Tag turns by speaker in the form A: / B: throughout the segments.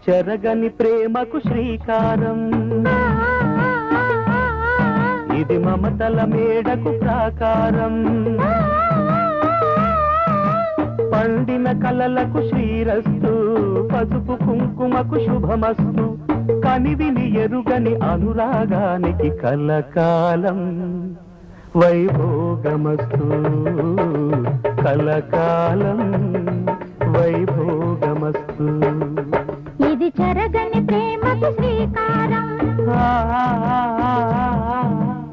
A: చెరగని ప్రేమకు శ్రీకారం, ఇది మమతల మేడకు ప్రాకారం, పండిన కలలకు శ్రీరస్తు, పసుపు కుంకుమకు శుభమస్తు, కనివిని ఎరుగని అనురాగానికి కలకాలం వైభోగమస్తు, కలకాలం వైభోగమస్తు.
B: ఇది చెరగని ప్రేమకు శ్రీకారం,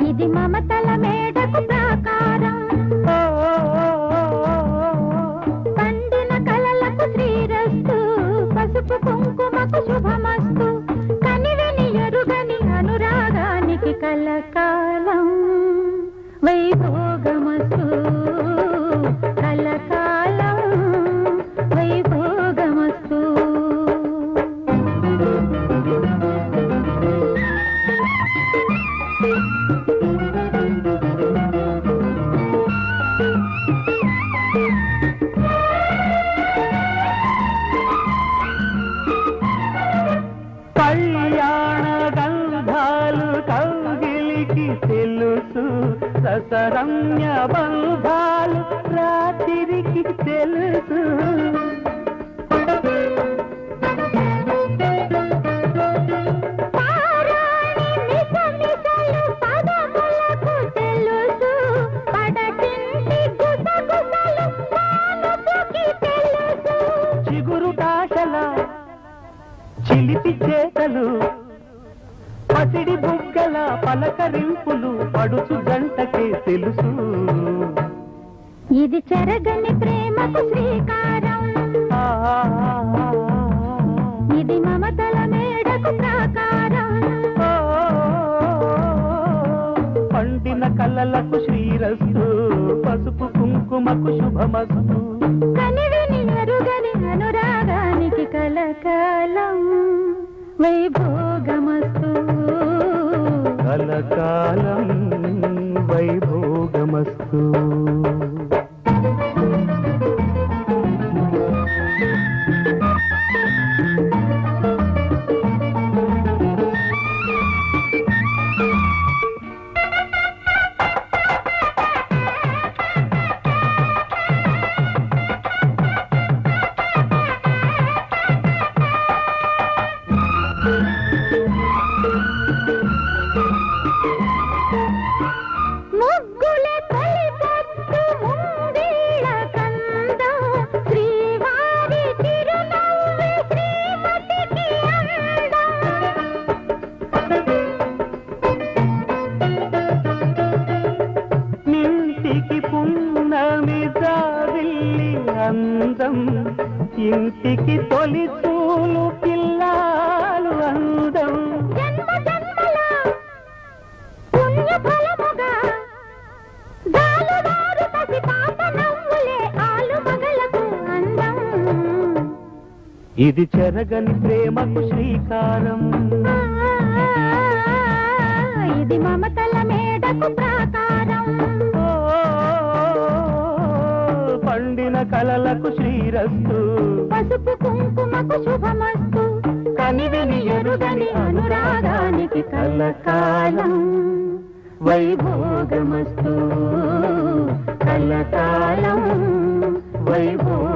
B: ఇది మమతల మేడకు ప్రాకారం, పండిన కలలకు శ్రీరస్తు, పసుపు కుంకుమకు శుభమస్తు, కనివిని ఎరుగని అనురాగానికి కలకాలం వైభోగమస్తు, కలకాలం వైభోగమస్తు.
A: కళ్యాణ గంధాలు కౌగిలికి తెలుసు, రసరమ్య బంధాలు రాత్రికి తెలుసు. చిగురు కాశల చిలిపి చేతలు, పసిడి బుగ్గల పలకరింపులు పడుచు జంటకే తెలుసు.
B: ఇది చెరగని ప్రేమకు శ్రీకారం, ఇది మమతల మేడకు ప్రాకారం,
A: పండిన కలలకు శ్రీరస్తు, పసుపు కుంకుమకు శుభమస్తు,
B: కనివిని ఎరుగని అనురాగానికి కలకాలం వైభోగమస్తు,
A: కలకాలం వైభోగమస్తు.
B: ముగ్గుల తొలిపొద్దు ముంగిళ్ళ కందం, శ్రీవారి చిరునవ్వే శ్రీమతికి అందం.
A: ఇంటికి పున్నమి జాబిల్లి అందం, ఇంటికి తొలి చూలు పిల్లాలు అందం.
B: జన్మ జన్మల పుణ్య ఫలముగా జాలువారు పసి పాప నవ్వులే ఆలు మగలకు అందం.
A: ఇది చెరగని ప్రేమకు శ్రీకారం,
B: ఇది మమతల మేడకు ప్రాకారం,
A: పండిన కలలకు శ్రీరస్తు,
B: పసుపు కుంకుమకు శుభమస్తు, కనివిని ఎరుగని అనురాగానికి కలకాలం వైభోగమస్తు, కలకాలం వైభోగ